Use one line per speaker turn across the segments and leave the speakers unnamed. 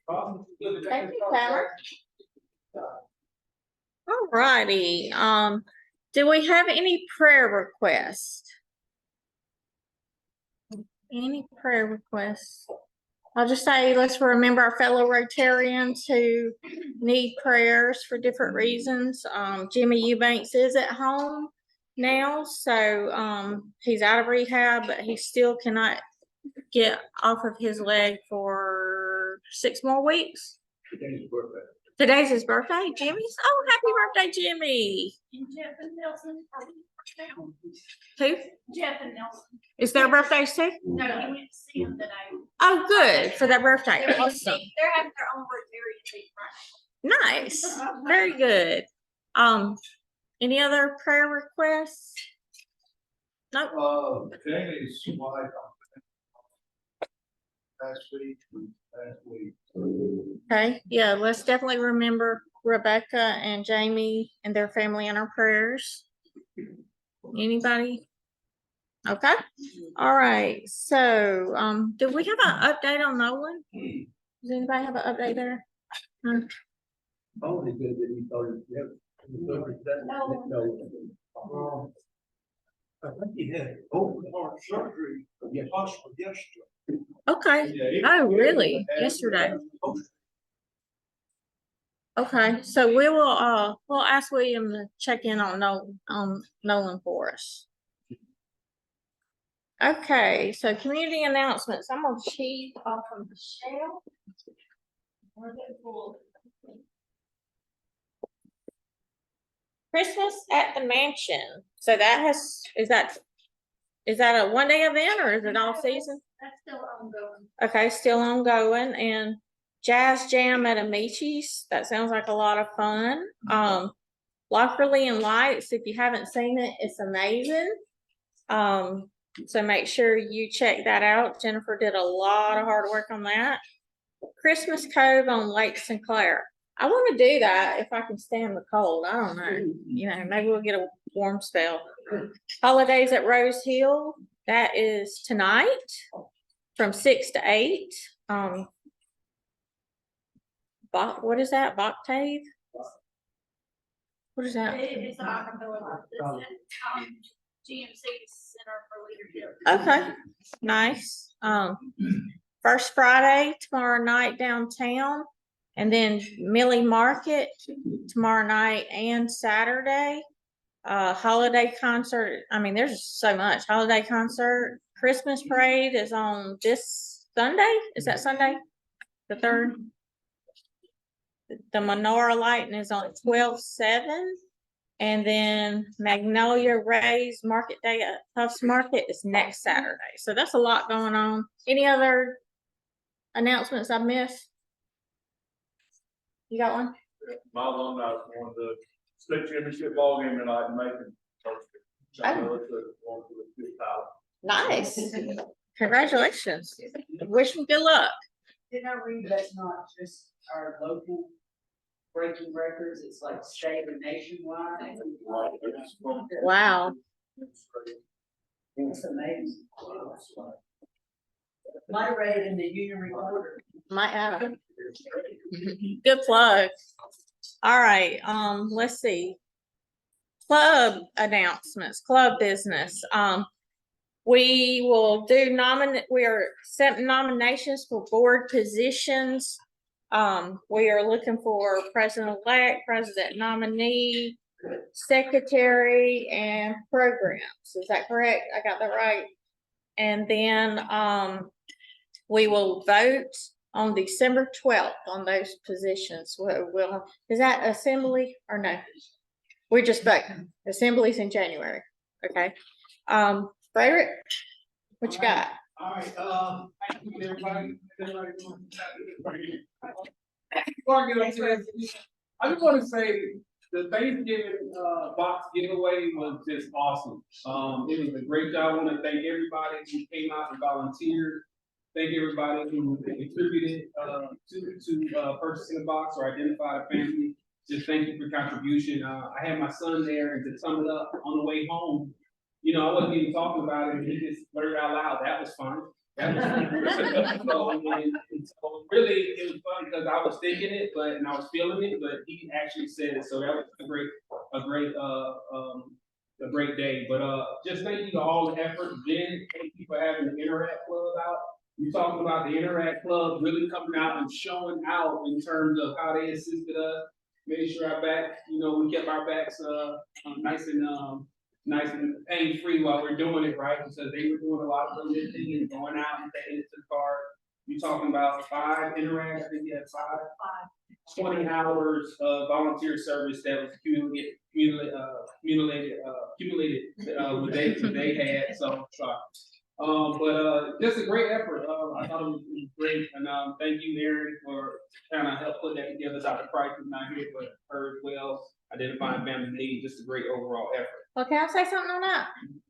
Thank you, Tyler. All righty. Do we have any prayer requests? Any prayer requests? I'll just say, let's remember our fellow Rotarians who need prayers for different reasons. Jimmy Eubanks is at home now, so he's out of rehab, but he still cannot get off of his leg for 6 more weeks. Today's his birthday. Jimmy's. Oh, happy birthday, Jimmy.
And Jeff and Nelson are now.
Who?
Jeff and Nelson.
Is their birthdays too?
No, he went to see them today.
Oh, good for their birthday.
They're
Awesome.
they're having their own Rotarian thing right
Nice. Very good. Any other prayer requests? Nope.
Jamie's wife last week.
Okay. Yeah, let's definitely remember Rebecca and Jamie and their family in our prayers. Anybody? Okay. All right. So, do we have an update on Nolan? Does anybody have an update there?
Only good that he started. No. I think he had open heart surgery. Yeah, hospital yesterday.
Okay. Oh, really? Yesterday. Okay. So we will we'll ask William to check in on Nolan for us. Okay, so community announcements. I'm gonna cheat off of Michelle. Christmas at the mansion. So that is that a 1-day event or is it all season?
That's still ongoing.
Okay, still ongoing. And Jazz Jam at Amici's. That sounds like a lot of fun. Lockerly and Lights. If you haven't seen it, it's amazing. So make sure you check that out. Jennifer did a lot of hard work on that. Christmas Cove on Lake Sinclair. I want to do that if I can stand the cold. I don't know. You know, maybe we'll get a warm spell. Holidays at Rose Hill. That is tonight from 6 to 8. What is that? Boctave? What is that?
It's an acapella. GMC Center for Leadership.
Okay, nice. First Friday tomorrow night downtown, and then Millie Market tomorrow night and Saturday. Holiday concert. I mean, there's so much. Holiday concert. Christmas parade is on this Sunday. Is that Sunday? The 3rd. The menorah lighting is on 12/7. And then Magnolia Rays Market Day at Huff's Market is next Saturday. So that's a lot going on. Any other announcements I missed? You got one?
My alumni won the state championship ball game tonight in Macon.
Nice. Congratulations. Wish them good luck.
Did I read that's not just our local breaking records, it's like state and nationwide?
Wow.
It's amazing. My rate in the Union Recorder.
Might have it. Good plug. All right. Let's see. Club announcements, club business. We will do we are accepting nominations for board positions. We are looking for president-elect, president nominee, secretary, and programs. Is that correct? I got that right. And then we will vote on December 12th on those positions. Is that assembly or no? We're just voting. Assembly's in January. Okay. Frederick, what you got?
All right, thank you, everybody. I just want to say the Thanksgiving box giveaway was just awesome. It was a great job. I want to thank everybody who came out and volunteered. Thank everybody who contributed to purchasing the box or identified a family. Just thank you for your contribution. I had my son there, and to sum it up, on the way home, you know, I wasn't even talking about it, and he just blurted out loud, "That was fun." That was fun. So, So really, it was funny because I was thinking it, and I was feeling it, but he actually said it. So that was a great day. But just thank you to all the effort. Jen, thank you for having the Interact Club out. You talking about the Interact Club really coming out and showing out in terms of how they assisted us, made sure our back, we kept our backs nice and pain-free while we're doing it, right? Because they were doing a lot of the lifting and going out and taking it to the car. You talking about 5 Interact, I think you had 20 hours of volunteer service that was accumulated what they had. So, just a great effort. I thought it was great, and thank you, Aaron, for kind of help put that together. Dr. Price was not here, but her as well. Identifying family need, just a great overall effort.
Well, can I say something on that?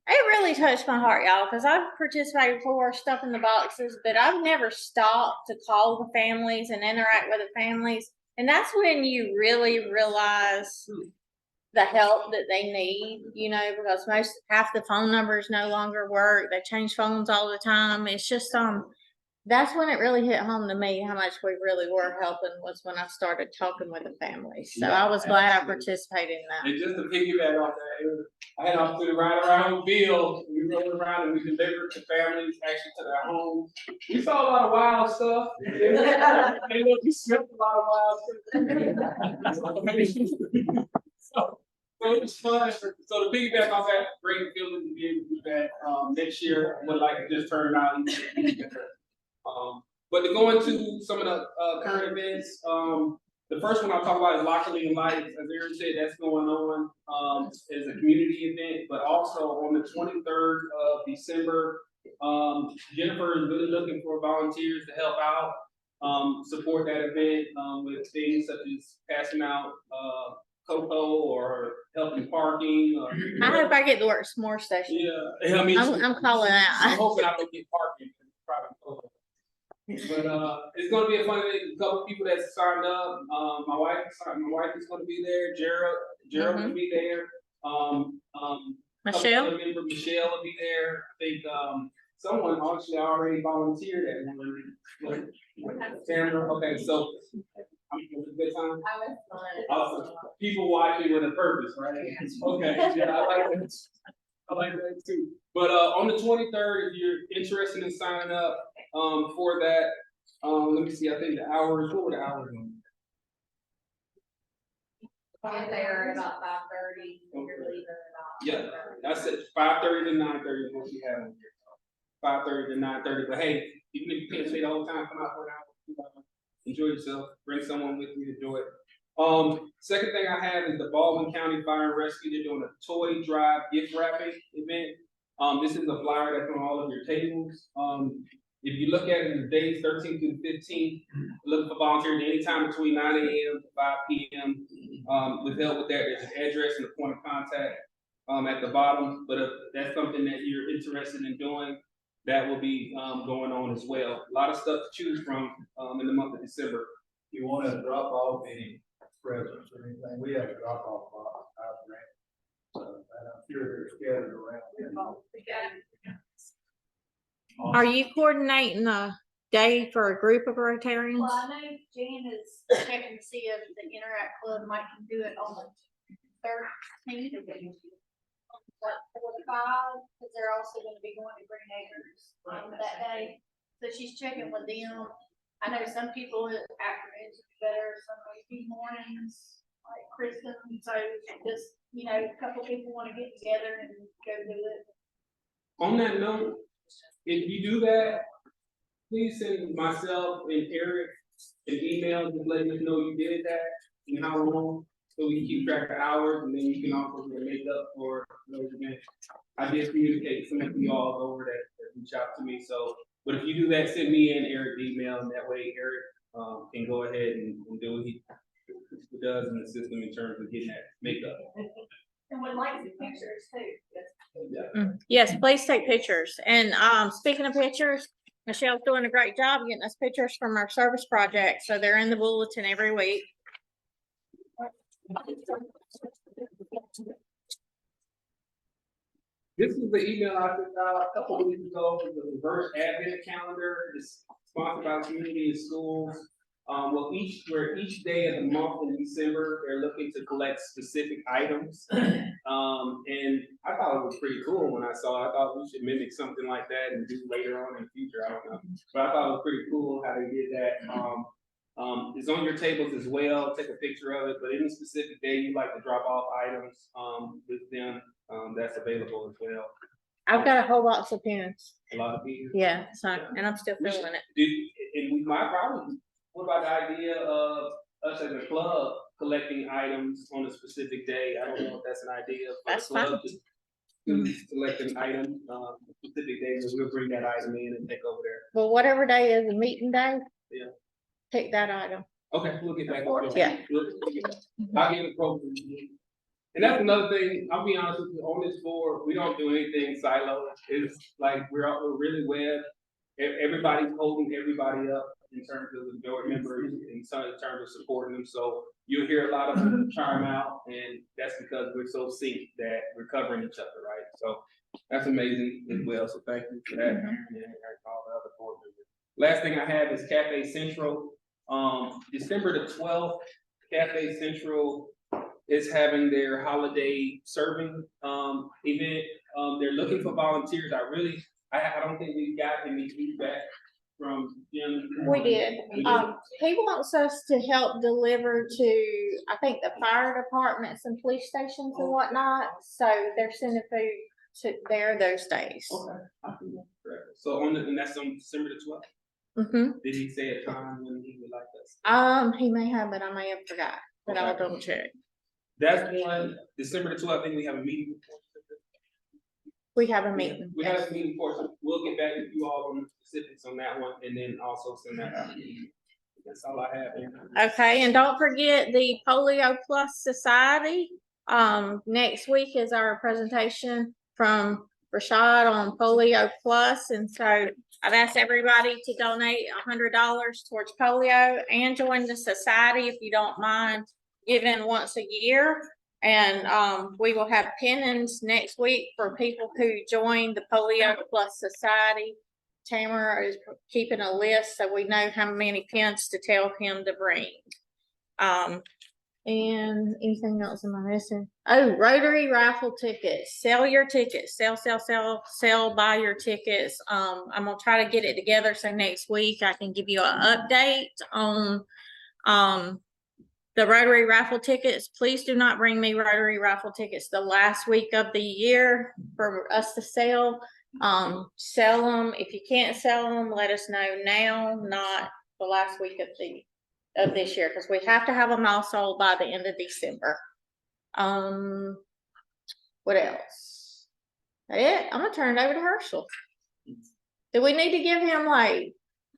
It really touched my heart, y'all, because I've participated before, stuff in the boxes, but I've never stopped to call the families and interact with the families. And that's when you really realize the help that they need, because half the phone numbers no longer work. They change phones all the time. It's just, that's when it really hit home to me how much we really were helping, was when I started talking with the families. So I was glad I participated in that.
And just to piggyback off that, I had opportunity to ride around with Bill. We rode around and we delivered to families, actually to their homes. We saw a lot of wild stuff. And we smelled a lot of wild stuff. So it was fun. So to piggyback off that, great feeling to be able to do that next year. I would like to just turn it out even better. But to go into some of the current events, the first one I'll talk about is Lockerly and Lights. As Aaron said, that's going on as a community event, but also on the 23rd of December, Jennifer is really looking for volunteers to help out, support that event with things such as passing out cocoa or helping parking.
I hope I get to work some more station.
Yeah, I mean,
I'm calling out.
I'm hoping I can get parking. Probably cocoa. But it's gonna be a fun thing. A couple people that signed up. My wife is gonna be there. Gerald will be there.
Michelle?
Other member Michelle will be there. I think someone actually already volunteered at one. Tamara. Okay, so I'm having a good time. Awesome. People watching with a purpose, right? Okay. Yeah, I like that. I like that too. But on the 23rd, if you're interested in signing up for that, let me see. I think the hours. What were the hours?
There at about 5:30. You're leaving about.
Yeah, I said 5:30 to 9:30 is what we have on here. 5:30 to 9:30. But hey, even if you can't stay the whole time, come out for an hour. Enjoy yourself. Bring someone with you to do it. Second thing I have is the Baldwin County Fire and Rescue. They're doing a toy drive gift wrapping event. This is a flyer that's on all of your tables. If you look at it in the days 13th through 15th, look for volunteers anytime between 9 a.m. to 5 p.m. With help with that, there's an address and a point of contact at the bottom. But if that's something that you're interested in doing, that will be going on as well. A lot of stuff to choose from in the month of December.
If you want to drop off any presents or anything, we have a drop off box out there. And I'm sure they're scattered around.
Are you coordinating a day for a group of Rotarians?
Well, I know Jan is checking to see if the Interact Club might do it on the 13th. Like 4 to 5, because they're also going to be going to Green Acres that day. So she's checking with them. I know some people afternoons are better, some maybe mornings, like Kristen. So just, a couple people want to get together and go do it.
On that note, if you do that, please send myself and Eric an email just letting us know you did that and how long, so we can keep track of hours, and then you can also make up for those events. I did communicate some of you all over that reach out to me. So, but if you do that, send me and Eric the email, and that way Eric can go ahead and do what he does in the system in terms of getting that makeup.
And would like the pictures too.
Yeah.
Yes, please take pictures. And speaking of pictures, Michelle's doing a great job getting us pictures from our service project. So they're in the bulletin every week.
This is the email I sent out a couple of weeks ago, the reverse advent calendar. It's sponsored by the community and schools. Where each day of the month in December, they're looking to collect specific items. And I thought it was pretty cool when I saw it. I thought we should mimic something like that and do later on in the future. I don't know. But I thought it was pretty cool how they did that. It's on your tables as well. Take a picture of it, but any specific day you like to drop off items with them, that's available as well.
I've got a whole box of pens.
A lot of people.
Yeah, so, and I'm still
We
filling it.
And we might probably, what about the idea of us as a club collecting items on a specific day? I don't know if that's an idea. For
That's
the club
fine.
to select an item, specific days, and we'll bring that item in and take over there.
Well, whatever day is a meeting day.
Yeah.
Pick that item.
Okay, we'll get back.
Yeah.
I'll get a program. And that's another thing, I'll be honest with you, on this board, we don't do anything siloed. It's like, we're really web. Everybody's holding everybody up in terms of the board members, in terms of supporting them. So you'll hear a lot of them chime out, and that's because we're so synced that we're covering each other, right? So that's amazing as well. So thank you for that. And all the other board members. Last thing I have is Cafe Central. December the 12th, Cafe Central is having their holiday serving event. They're looking for volunteers. I don't think we got any feedback from Jim.
We did. He wants us to help deliver to, I think, the fire departments and police stations and whatnot. So they're sending food to there those days.
Okay. So and that's on December the 12th. Did he say a time when he would like us?
He may have, but I may have forgot. But I'll double check.
That's one. December the 12th. I think we have a meeting.
We have a meeting.
We have a meeting for, so we'll get back with you all on the specifics on that one, and then also send that out. That's all I have.
Okay, and don't forget the Polio Plus Society. Next week is our presentation from Rashad on Polio Plus, and so I've asked everybody to donate $100 towards polio and join the society if you don't mind giving once a year. And we will have pennants next week for people who join the Polio Plus Society. Tamara is keeping a list so we know how many pins to tell him to bring. And anything else am I missing? Oh, Rotary raffle tickets. Sell your tickets. Sell, buy your tickets. I'm gonna try to get it together so next week I can give you an update on the Rotary raffle tickets. Please do not bring me Rotary raffle tickets the last week of the year for us to sell. Sell them. If you can't sell them, let us know now, not the last week of this year, because we have to have them all sold by the end of December. What else? I'm gonna turn it over to Herschel. Do we need to give him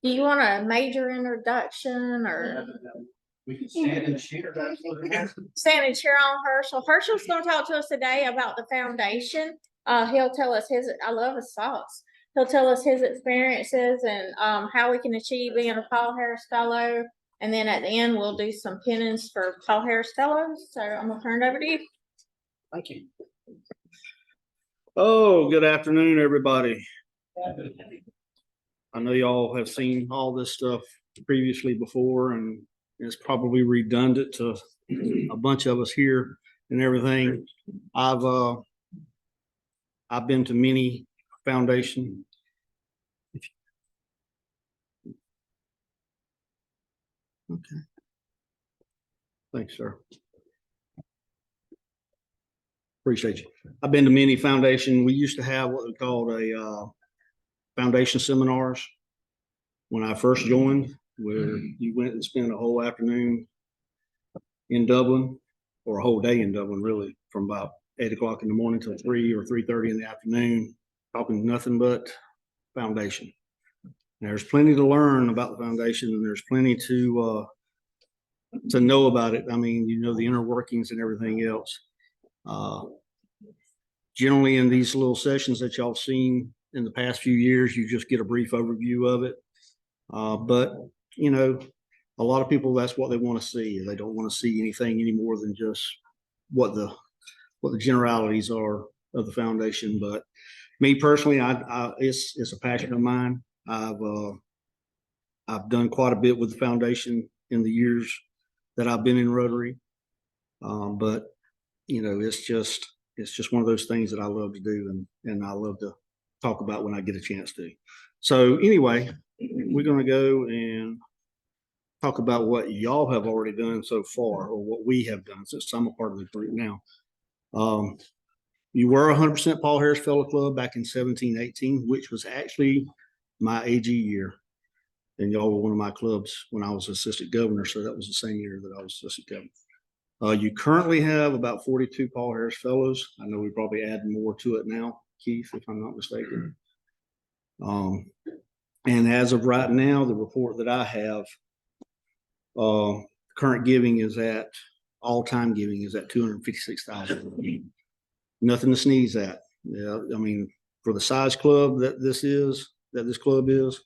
do you want a major introduction or?
We can stand and cheer.
Stand and cheer on Herschel. Herschel's gonna talk to us today about the foundation. He'll tell us I love his socks. He'll tell us his experiences and how we can achieve being a Paul Harris Fellow. And then at the end, we'll do some pennants for Paul Harris Fellows. So I'm gonna turn it over to you.
Thank you. Oh, good afternoon, everybody. I know y'all have seen all this stuff previously before, and it's probably redundant to a bunch of us here and everything. I've been to many foundation. Okay. Thanks, sir. Appreciate you. I've been to many foundation. We used to have what we called a foundation seminars when I first joined, where you went and spent a whole afternoon in Dublin, or a whole day in Dublin, really, from about 8 o'clock in the morning till 3 or 3:30 in the afternoon, talking nothing but foundation. And there's plenty to learn about the foundation, and there's plenty to know about it. I mean, you know, the inner workings and everything else. Generally in these little sessions that y'all seen in the past few years, you just get a brief overview of it. But you know, a lot of people, that's what they want to see. They don't want to see anything any more than just what the generalities are of the foundation, but me personally, it's a passion of mine. I've done quite a bit with the foundation in the years that I've been in Rotary. But you know, it's just one of those things that I love to do, and I love to talk about when I get a chance to. So anyway, we're going to go and talk about what y'all have already done so far, or what we have done since I'm a part of the group now. You were 100% Paul Harris Fellow Club back in 17-18, which was actually my AG year. And y'all were one of my clubs when I was assistant governor. So that was the same year that I was assistant governor. You currently have about 42 Paul Harris Fellows. I know we probably add more to it now, Keith, if I'm not mistaken. And as of right now, the report that I have, current giving is at, all-time giving is at $256,000. Nothing to sneeze at. Yeah, I mean, for the size club that this club is,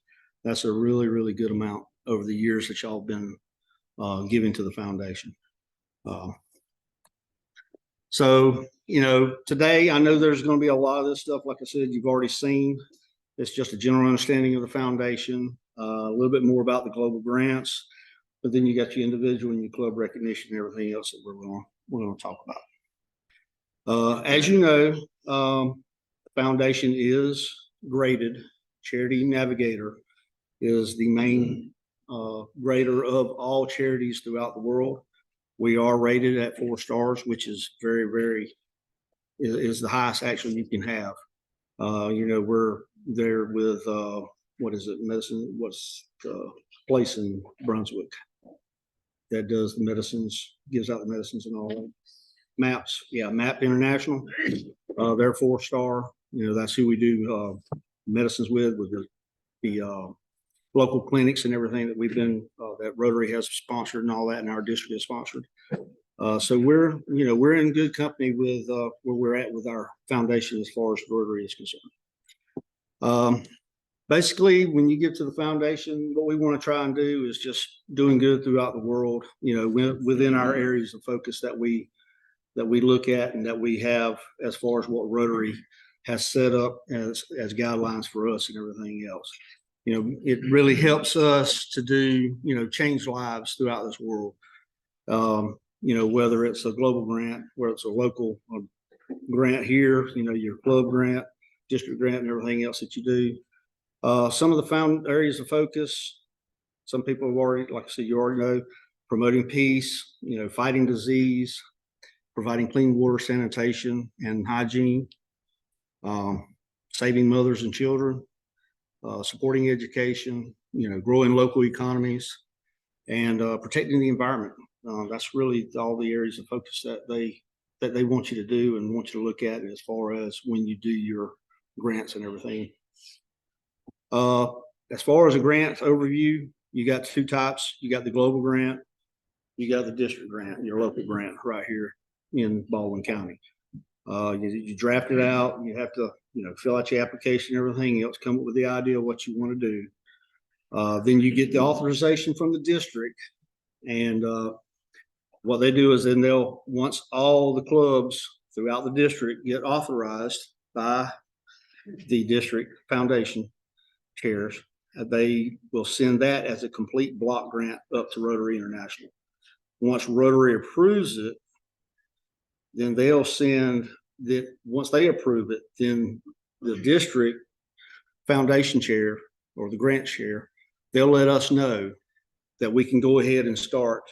that's a really, really good amount over the years that y'all been giving to the foundation. So, you know, today I know there's going to be a lot of this stuff. Like I said, you've already seen. It's just a general understanding of the foundation, a little bit more about the global grants, but then you got your individual and your club recognition and everything else that we're going to talk about. As you know, the foundation is graded. Charity Navigator is the main grader of all charities throughout the world. We are rated at 4 stars, which is very, very, is the highest actually you can have. You know, we're there with, what is it, medicine, what's the place in Brunswick that does the medicines, gives out the medicines and all that. MAPS, yeah, MAP International. They're 4 star. You know, that's who we do medicines with the local clinics and everything that we've been that Rotary has sponsored and all that, and our district has sponsored. So we're in good company with where we're at with our foundation as far as Rotary is concerned. Basically, when you get to the foundation, what we want to try and do is just doing good throughout the world. You know, within our areas of focus that we look at and that we have as far as what Rotary has set up as guidelines for us and everything else. You know, it really helps us to do, you know, change lives throughout this world. You know, whether it's a global grant, whether it's a local grant here, you know, your club grant, district grant, and everything else that you do. Some of the found areas of focus, some people have already, like I said, you already know, promoting peace, you know, fighting disease, providing clean water, sanitation, and hygiene, saving mothers and children, supporting education, you know, growing local economies, and protecting the environment. That's really all the areas of focus that they want you to do and want you to look at as far as when you do your grants and everything. As far as a grant overview, you got 2 types. You got the global grant, you got the district grant, your local grant right here in Baldwin County. You draft it out, you have to, you know, fill out your application, everything else, come up with the idea of what you want to do. Then you get the authorization from the district, and what they do is then once all the clubs throughout the district get authorized by the district foundation chairs, they will send that as a complete block grant up to Rotary International. Once Rotary approves it, then they'll send that. Once they approve it, then the district foundation chair or the grant chair, they'll let us know that we can go ahead and start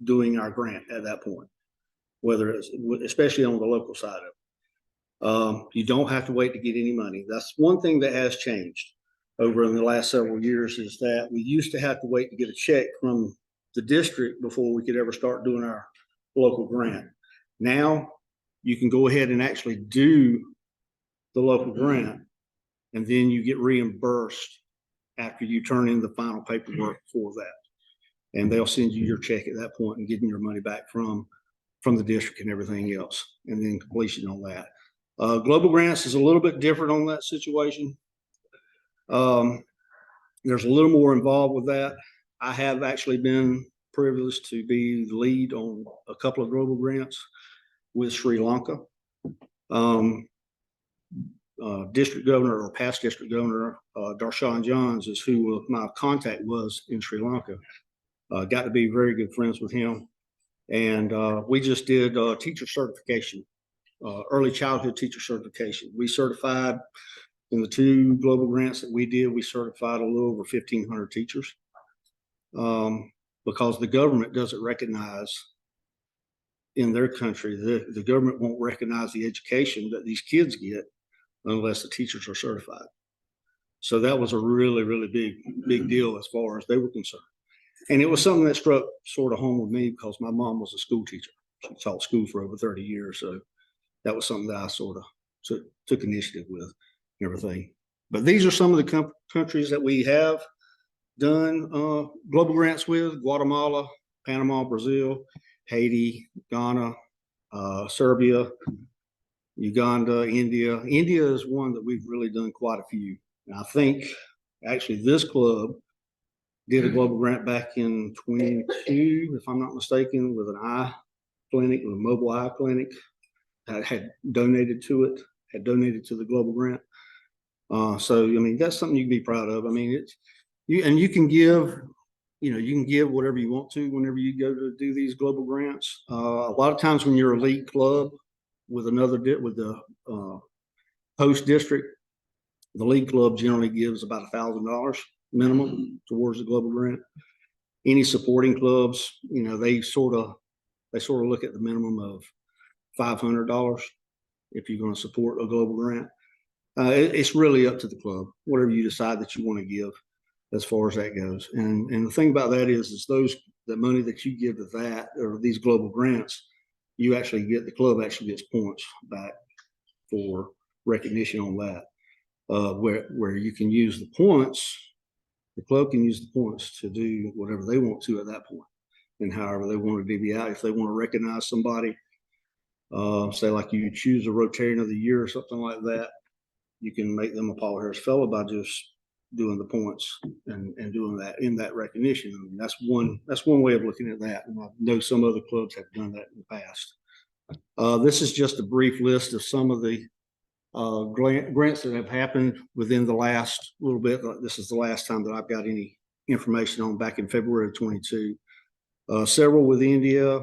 doing our grant at that point, whether it's, especially on the local side of it. You don't have to wait to get any money. That's one thing that has changed over in the last several years, is that we used to have to wait to get a check from the district before we could ever start doing our local grant. Now you can go ahead and actually do the local grant, and then you get reimbursed after you turn in the final paperwork for that. And they'll send you your check at that point and getting your money back from the district and everything else, and then completion on that. Global grants is a little bit different on that situation. There's a little more involved with that. I have actually been privileged to be the lead on a couple of global grants with Sri Lanka. district governor or past district governor, Darshan Johns, is who my contact was in Sri Lanka. Got to be very good friends with him. And we just did teacher certification, early childhood teacher certification. We certified in the 2 global grants that we did, we certified a little over 1,500 teachers because the government doesn't recognize in their country, the government won't recognize the education that these kids get unless the teachers are certified. So that was a really, really big deal as far as they were concerned. And it was something that struck sort of home with me because my mom was a school teacher. She taught school for over 30 years. So that was something that I sort of took initiative with and everything. But these are some of the countries that we have done global grants with: Guatemala, Panama, Brazil, Haiti, Ghana, Serbia, Uganda, India. India is one that we've really done quite a few. And I think actually this club did a global grant back in 22, if I'm not mistaken, with an eye clinic, with a mobile eye clinic. I had donated to it, had donated to the global grant. So, I mean, that's something you can be proud of. I mean, it's you can give, you can give whatever you want to whenever you go to do these global grants. A lot of times when you're a lead club with the host district, the lead club generally gives about $1,000 minimum towards the global grant. Any supporting clubs, they sort of look at the minimum of $500 if you're going to support a global grant. It's really up to the club, whatever you decide that you want to give as far as that goes. And the thing about that is the money that you give to that or these global grants, the club actually gets points back for recognition on that. Where you can use the points, the club can use the points to do whatever they want to at that point, and however they want to divvy out. If they want to recognize somebody, say like you choose a Rotarian of the Year or something like that, you can make them a Paul Harris Fellow by just doing the points and doing that in that recognition. I mean, that's one way of looking at that. And I know some other clubs have done that in the past. This is just a brief list of some of the grants that have happened within the last little bit. This is the last time that I've got any information on, back in February of 22. Several with India,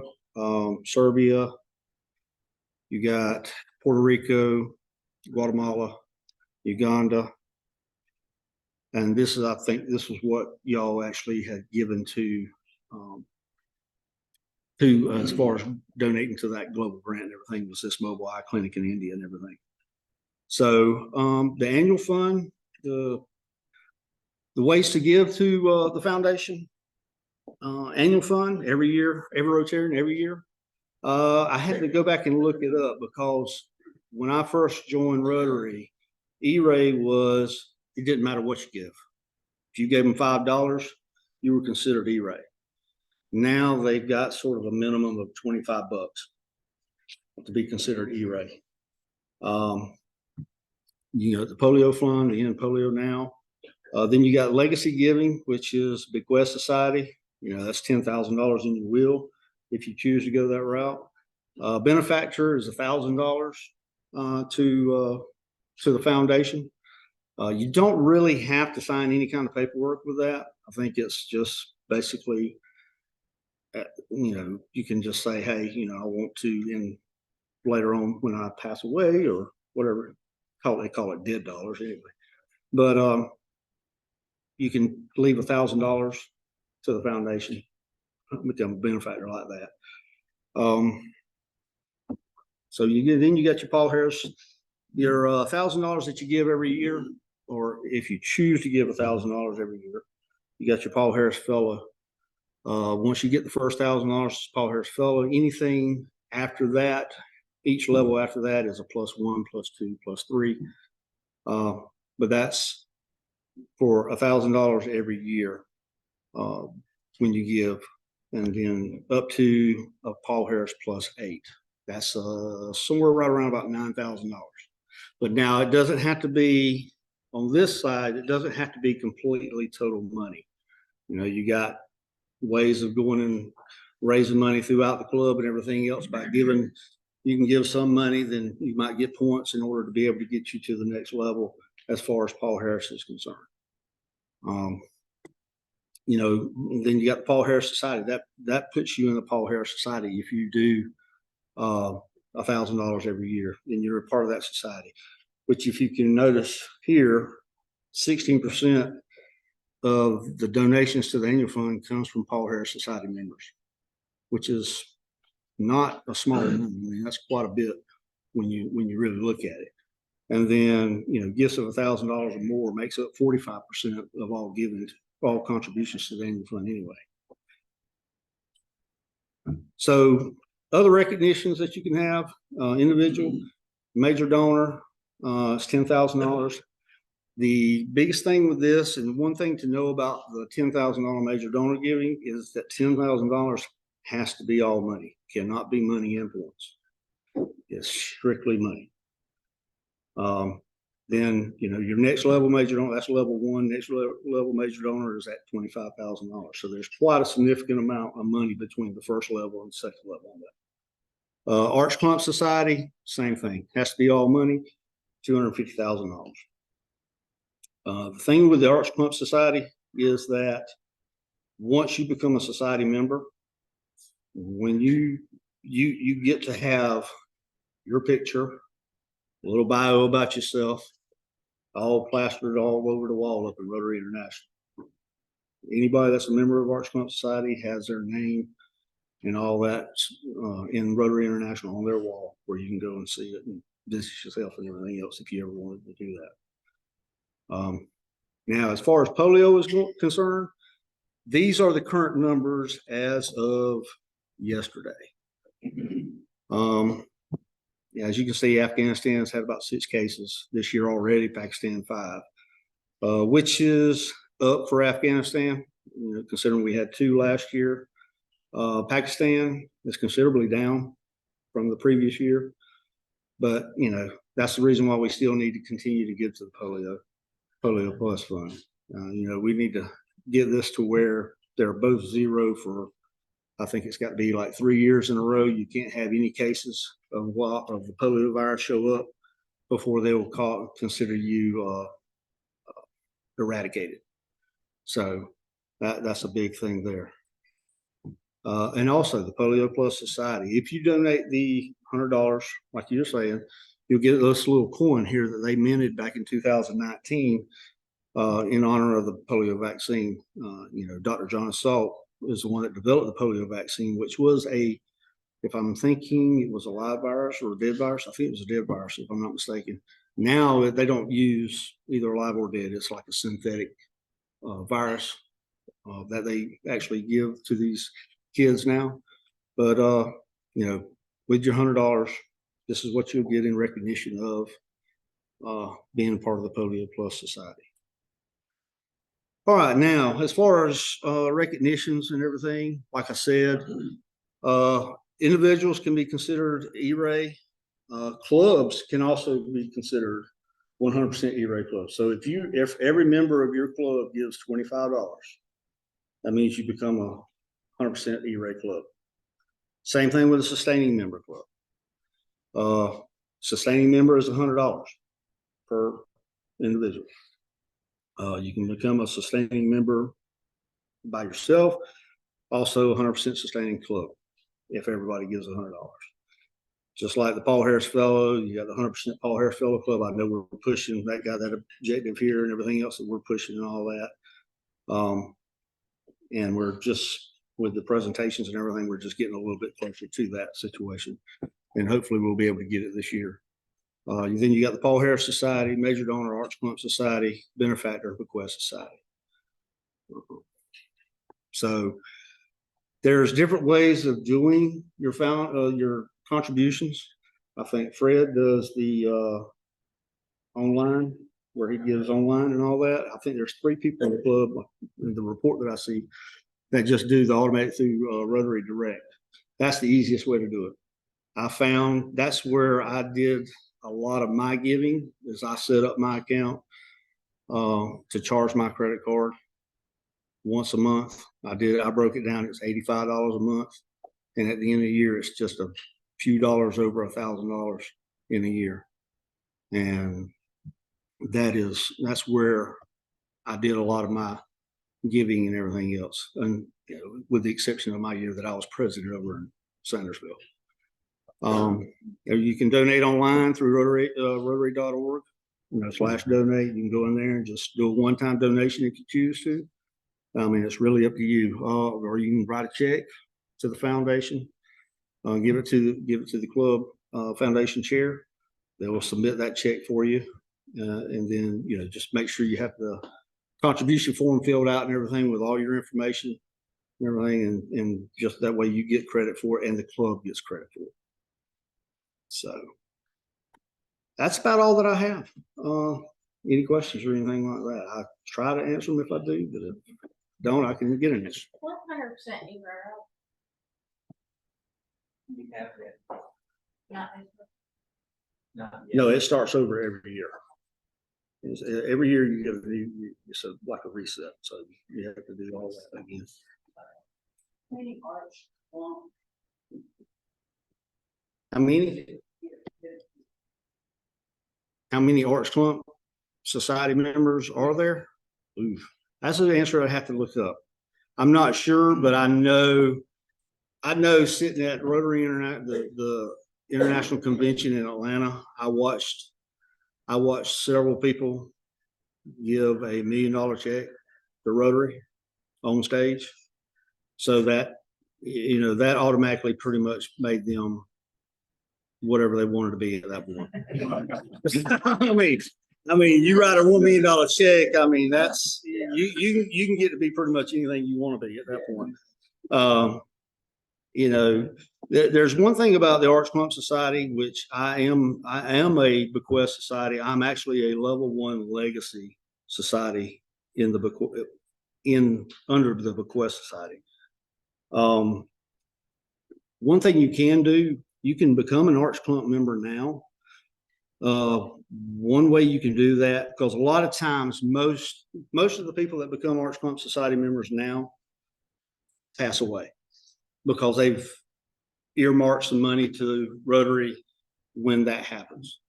Serbia, you got Puerto Rico, Guatemala, Uganda. And I think this was what y'all actually had given to as far as donating to that global grant and everything, was this mobile eye clinic in India and everything. So the annual fund, the ways to give to the foundation, annual fund every year, every Rotarian every year. I had to go back and look it up because when I first joined Rotary, E-Ray was, it didn't matter what you give. If you gave them $5, you were considered E-Ray. Now they've got sort of a minimum of $25 to be considered E-Ray. The polio fund, the end polio now. Then you got legacy giving, which is Bequest Society. That's $10,000 in your will if you choose to go that route. Benefactor is $1,000 to the foundation. You don't really have to sign any kind of paperwork with that. I think it's just basically, you can just say, hey, I want to, later on when I pass away or whatever, they call it dead dollars anyway. But you can leave $1,000 to the foundation, become a benefactor like that. So then you got your Paul Harris, your $1,000 that you give every year, or if you choose to give $1,000 every year, you got your Paul Harris Fellow. Once you get the first $1,000, Paul Harris Fellow. Anything after that, each level after that is a +1, +2, +3. But that's for $1,000 every year when you give, and then up to a Paul Harris +8. That's somewhere right around about $9,000. But now it doesn't have to be on this side. It doesn't have to be completely total money. You got ways of going and raising money throughout the club and everything else by giving you can give some money, then you might get points in order to be able to get you to the next level as far as Paul Harris is concerned. You know, then you got the Paul Harris Society. That puts you in the Paul Harris Society if you do $1,000 every year, then you're a part of that society. Which, if you can notice here, 16% of the donations to the annual fund comes from Paul Harris Society members, which is not a small number. I mean, that's quite a bit when you really look at it. And then, you know, gifts of $1,000 or more makes up 45% of all all contributions to the annual fund anyway. So other recognitions that you can have, individual, major donor, it's $10,000. The biggest thing with this, and one thing to know about the $10,000 major donor giving, is that $10,000 has to be all money, cannot be money influence. It's strictly money. Then, you know, your next level major donor, that's level one. Next level major donor is at $25,000. So there's quite a significant amount of money between the first level and the second level on that. Arts Clump Society, same thing, has to be all money, $250,000. The thing with the Arts Clump Society is that once you become a society member, when you get to have your picture, a little bio about yourself, all plastered all over the wall up in Rotary International. Anybody that's a member of Arts Clump Society has their name and all that in Rotary International on their wall, where you can go and see it and visit yourself and everything else if you ever wanted to do that. Now, as far as polio is concerned, these are the current numbers as of yesterday. As you can see, Afghanistan's had about 6 cases this year already, Pakistan 5, which is up for Afghanistan, you know, considering we had 2 last year. Pakistan is considerably down from the previous year, but, you know, that's the reason why we still need to continue to give to the Polio Plus Fund. You know, we need to get this to where they're both 0 for, I think it's got to be like 3 years in a row. You can't have any cases of the polio virus show up before they will consider you eradicated. So that's a big thing there. And also the Polio Plus Society. If you donate the $100, like you're saying, you'll get this little coin here that they minted back in 2019 in honor of the polio vaccine. You know, Dr. John Salt is the one that developed the polio vaccine, which was if I'm thinking it was a live virus or a dead virus, I think it was a dead virus, if I'm not mistaken. Now they don't use either live or dead. It's like a synthetic virus that they actually give to these kids now. But, you know, with your $100, this is what you'll get in recognition of being part of the Polio Plus Society. All right, now, as far as recognitions and everything, like I said, individuals can be considered E-Ray. Clubs can also be considered 100% E-Ray clubs. So if every member of your club gives $25, that means you become a 100% E-Ray club. Same thing with a sustaining member club. Sustaining member is $100 per individual. You can become a sustaining member by yourself, also 100% sustaining club if everybody gives $100. Just like the Paul Harris Fellow, you got the 100% Paul Harris Fellow Club. I know we're pushing that objective here and everything else that we're pushing and all that. And we're just, with the presentations and everything, we're just getting a little bit closer to that situation. And hopefully we'll be able to get it this year. Then you got the Paul Harris Society, Major Donor Arts Clump Society, Benefactor Bequest Society. So there's different ways of doing your contributions. I think Fred does the online, where he gives online and all that. I think there's 3 people in the club, in the report that I see, that just do the automatic through Rotary Direct. That's the easiest way to do it. I found that's where I did a lot of my giving, is I set up my account to charge my credit card once a month. I broke it down. It's $85 a month. And at the end of the year, it's just a few dollars over $1,000 in a year. And that's where I did a lot of my giving and everything else. And you know, with the exception of my year that I was president over in Sandersville. You can donate online through Rotary.org, /donate. You can go in there and just do a one-time donation if you choose to. I mean, it's really up to you. Or you can write a check to the foundation, give it to the club foundation chair. They will submit that check for you, and then just make sure you have the contribution form filled out and everything with all your information and everything, and just that way you get credit for it and the club gets credit for it. So that's about all that I have. Any questions or anything like that? I try to answer them if I do, but if I don't, I can get an answer.
100% you were
We have that.
not.
Not yet.
No, it starts over every year. Every year you get it's like a reset, so you have to do all that again.
Many arts,
How many Arts Clump Society members are there? Oof. That's an answer I have to look up. I'm not sure, but I know sitting at Rotary the International Convention in Atlanta, I watched several people give $1 million check to Rotary on stage. So that, that automatically pretty much made them whatever they wanted to be at that point. I mean, you write a $1 million check. I mean, that's you can get to be pretty much anything you want to be at that point. There's one thing about the Arts Clump Society, which I am a bequest society. I'm actually a level 1 legacy society under the bequest society. One thing you can do, you can become an Arts Clump member now. One way you can do that, because a lot of times most of the people that become Arts Clump Society members now pass away because they've earmarked some money to Rotary when that happens.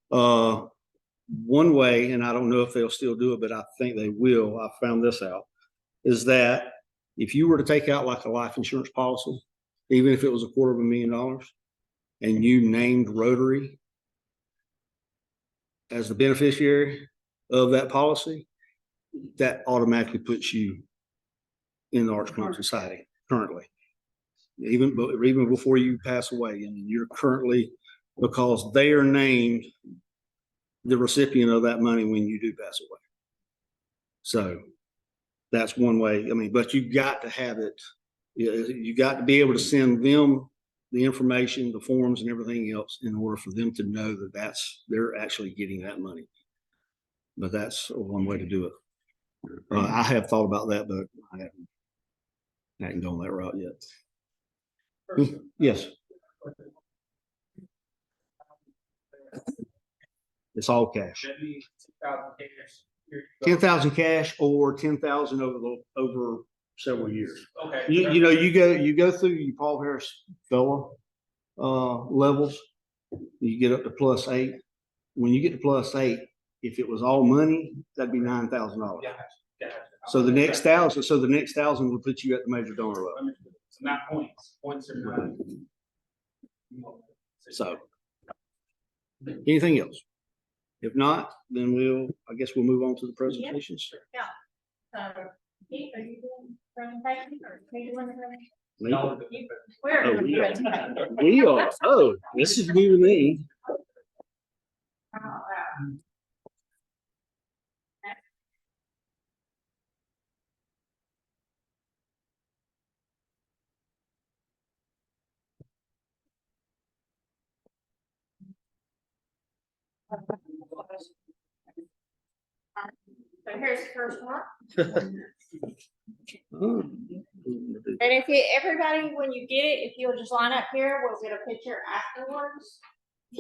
One way, and I don't know if they'll still do it, but I think they will, I found this out, is that if you were to take out like a life insurance policy, even if it was $250,000, and you named Rotary as the beneficiary of that policy, that automatically puts you in the Arts Clump Society currently. Even before you pass away, and you're currently, because they are named the recipient of that money when you do pass away. So that's one way. I mean, but you got to have it. You got to be able to send them the information, the forms, and everything else in order for them to know that they're actually getting that money. But that's one way to do it. I have thought about that, but I haven't gone that route yet. Yes. It's all cash. 10,000 cash or 10,000 over several years.
Okay.
You go through your Paul Harris Fellow levels. You get up to +8. When you get to +8, if it was all money, that'd be $9,000.
Gotcha.
So the next 1,000 will put you at the major donor level.
It's not points. Points are not.
So, anything else? If not, then I guess we'll move on to the presentations.
Keith, are you doing presentation or are you doing the presentation?
No.
We're
Oh,
doing
we
the
are.
presentation.
We are. Oh, this is new to me.
Oh, wow. So here's the first one.
Oh.
And everybody, when you get it, if you'll just line up here, we'll get a picture afterwards.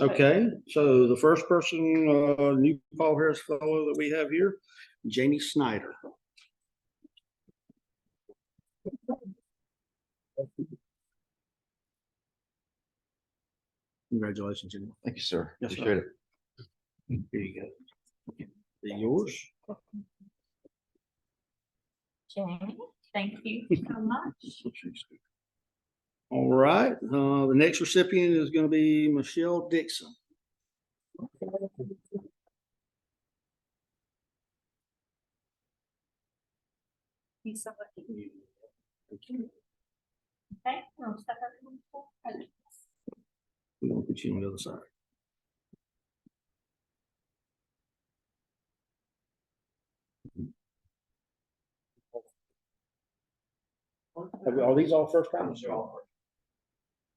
Okay, so the first person, new Paul Harris Fellow that we have here, Jamie Snyder. Congratulations, Jimmy.
Thank you, sir.
Yes, sir.
Appreciate it.
Here you go. They're yours.
Jamie, thank you so much.
All right, the next recipient is gonna be Michelle Dixon.
He's somebody.
Okay, I'll step up to the floor.
We're gonna put you on the other side. Are these all first timers?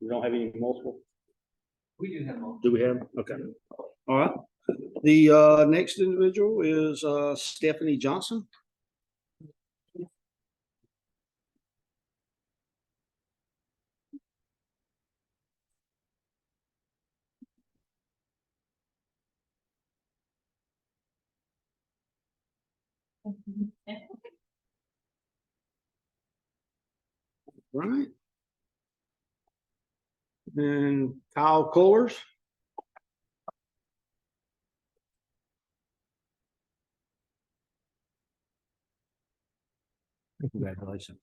We don't have any multiple?
We do have one.
Do we have? Okay. All right. The next individual is Stephanie Johnson. Right. And Kyle Kohlers. Congratulations.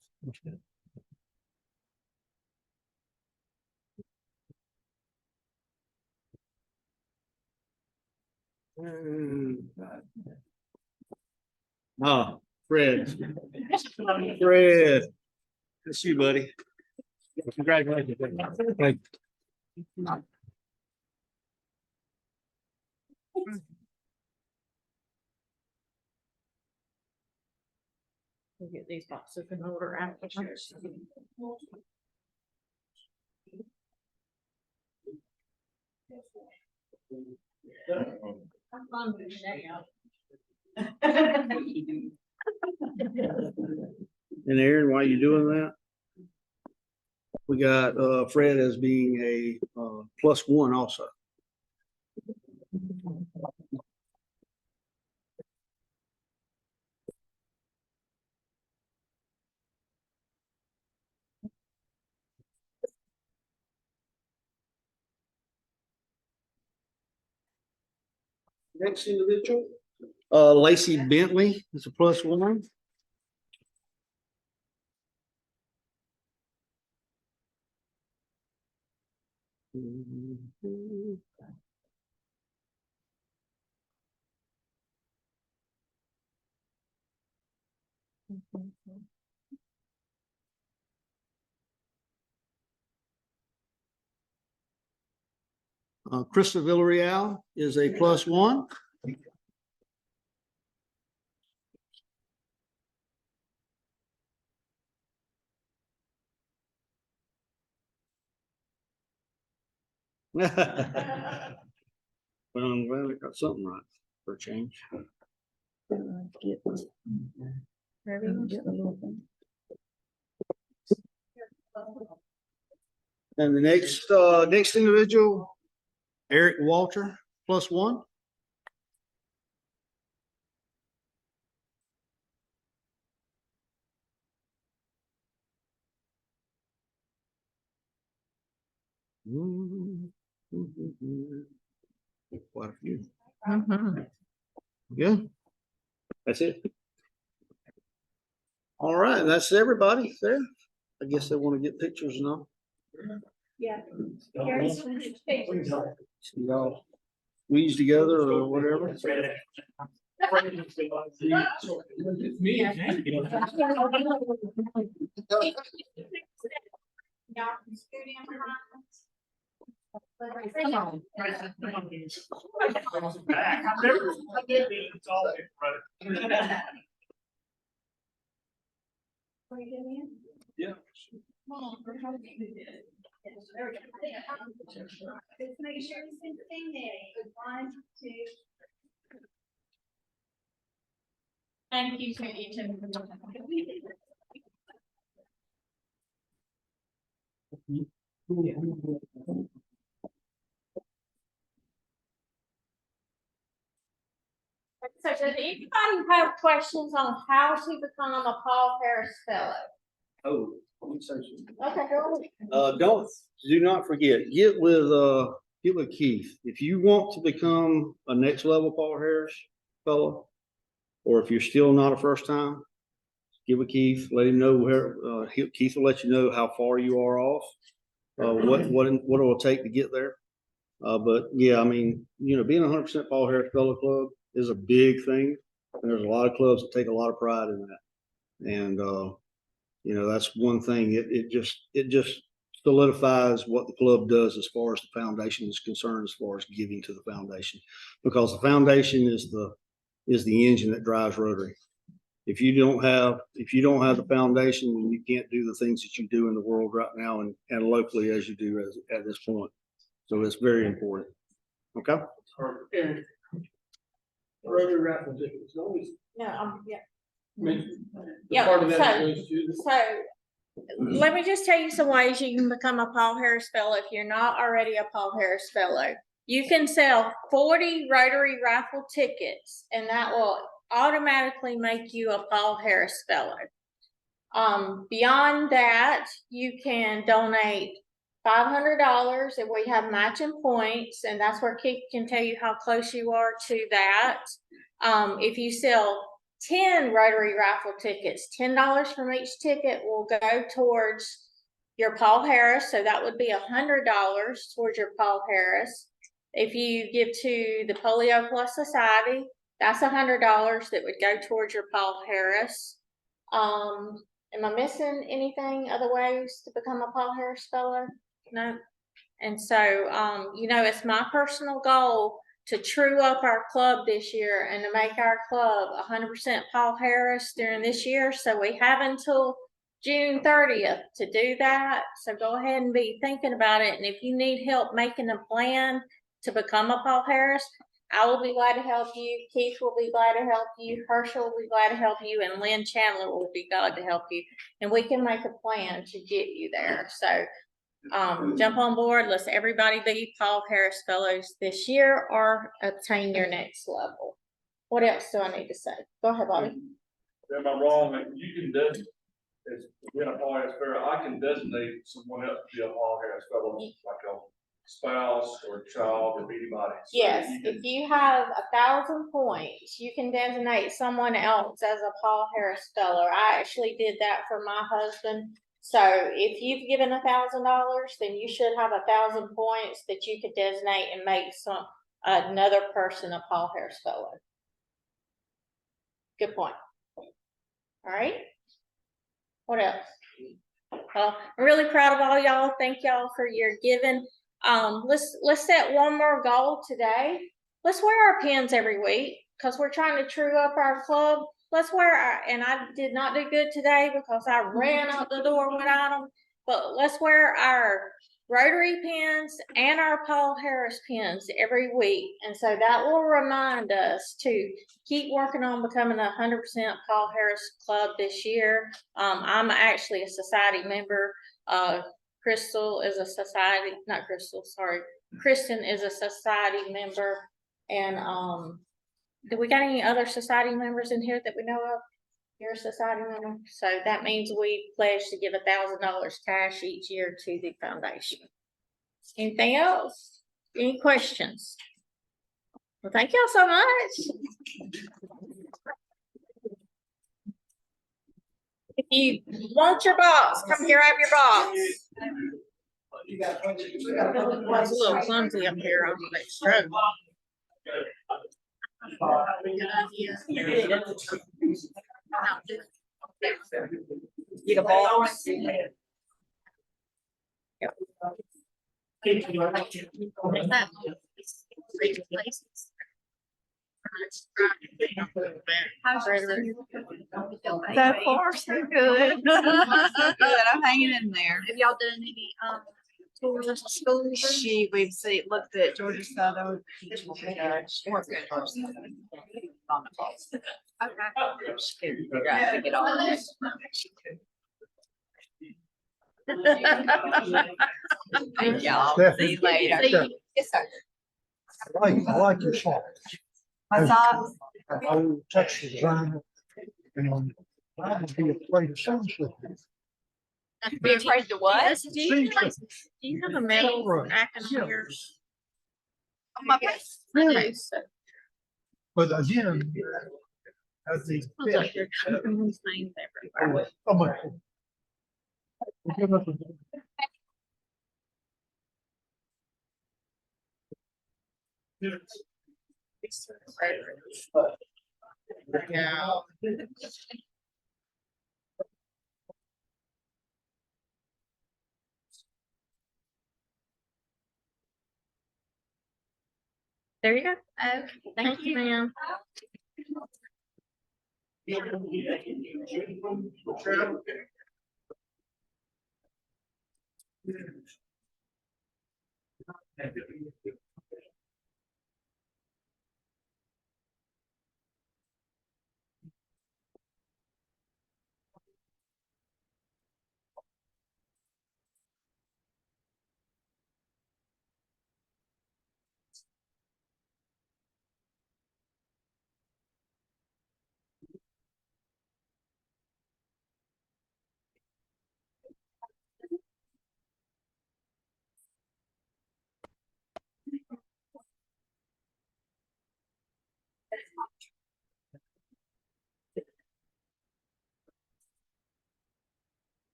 Oh, Fred. Fred. That's you, buddy. Congratulations. Thank you.
We'll get these boxes in order after. I'm fun with that.
And Aaron, while you're doing that, we got Fred as being a +1 also. Next individual, Lacey Bentley is a +1. Krista Villarreal is a +1. Well, I'm glad I got something right for a change. And the next individual, Eric Walter, +1. Quite a few. Good. That's it. All right, that's everybody there. I guess they want to get pictures now.
Yeah.
So y'all squeeze together or whatever.
It's me and Jamie.
Y'all can scoot in behind. Are you getting in?
Yeah.
Come on, we're trying to do this. Yes, there we go. Just make sure you send the thing there. 1, 2.
Thank you to each of them. So does anybody have questions on how to become a Paul Harris Fellow?
Oh, let me say something.
Okay, go ahead.
Do not forget, get with get with Keith. If you want to become a next level Paul Harris fellow, or if you're still not a first time, get with Keith, let him know where, Keith will let you know how far you are off, what it will take to get there. But yeah, I mean, you know, being 100% Paul Harris Fellow Club is a big thing. And there's a lot of clubs that take a lot of pride in that. And, you know, that's one thing. It just solidifies what the club does as far as the foundation is concerned, as far as giving to the foundation, because the foundation is the engine that drives Rotary. If you don't have the foundation, then you can't do the things that you do in the world right now and locally as you do at this point. So it's very important. Okay.
Aaron, Rotary raffle tickets, always.
No, yeah.
The
Yeah,
part of that
so-
goes to the.
So let me just tell you some ways you can become a Paul Harris Fellow if you're not already a Paul Harris Fellow. You can sell 40 Rotary raffle tickets, and that will automatically make you a Paul Harris Fellow. Beyond that, you can donate $500 if we have matching points, and that's where Keith can tell you how close you are to that. If you sell 10 Rotary raffle tickets, $10 from each ticket will go towards your Paul Harris. So that would be $100 towards your Paul Harris. If you give to the Polio Plus Society, that's $100 that would go towards your Paul Harris. Am I missing anything, other ways to become a Paul Harris Fellow? No. And so, you know, it's my personal goal to true up our club this year and to make our club 100% Paul Harris during this year. So we have until June 30th to do that. So go ahead and be thinking about it. And if you need help making a plan to become a Paul Harris, I will be glad to help you. Keith will be glad to help you. Herschel will be glad to help you. And Lynn Chandler will be glad to help you. And we can make a plan to get you there. So jump on board. Let's everybody be Paul Harris Fellows this year or obtain your next level. What else do I need to say? Go ahead, Bobby.
Am I wrong? You can designate, as being a Paul Harris Fellow, I can designate someone else to be a Paul Harris Fellow, like a spouse or a child or anybody. So
Yes,
you can-
if you have 1,000 points, you can designate someone else as a Paul Harris Fellow. I actually did that for my husband. So if you've given $1,000, then you should have 1,000 points that you could designate and make another person a Paul Harris Fellow. Good point. All right. What else? I'm really proud of all y'all. Thank y'all for your giving. Let's set one more goal today. Let's wear our pins every week because we're trying to true up our club. Let's wear our, and I did not do good today because I ran out the door without them, but let's wear our Rotary pins and our Paul Harris pins every week. And so that will remind us to keep working on becoming 100% Paul Harris Club this year. I'm actually a society member. Crystal is a society, not Crystal, sorry. Kristen is a society member. And do we got any other society members in here that we know of? You're a society member. So that means we pledge to give $1,000 cash each year to the foundation. Anything else? Any questions? Well, thank y'all so much. If you want your box, come grab your box. It's a little clumsy up here on the stroke.
Get a box.
So far, so good. So good. I'm hanging in there.
Have y'all done any, tours of schools?
We've looked at Georgia Southern. We're good. On the falls.
Okay.
Just couldn't figure out how to get on this. Thank y'all. See you later.
See you.
Yes, sir.
I like your socks.
My socks.
I will touch the designer and I would be afraid of sunset.
Be afraid to what?
Do you have a metal rack in yours?
My face.
Really? But again, as the. Oh, my.
Yeah.
There you go.
Okay,
Thank you, ma'am.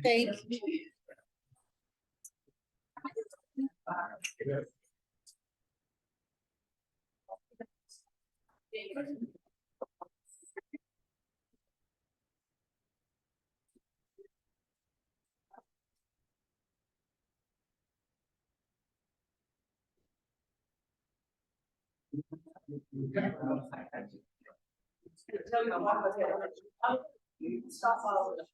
thank
Stop all of the.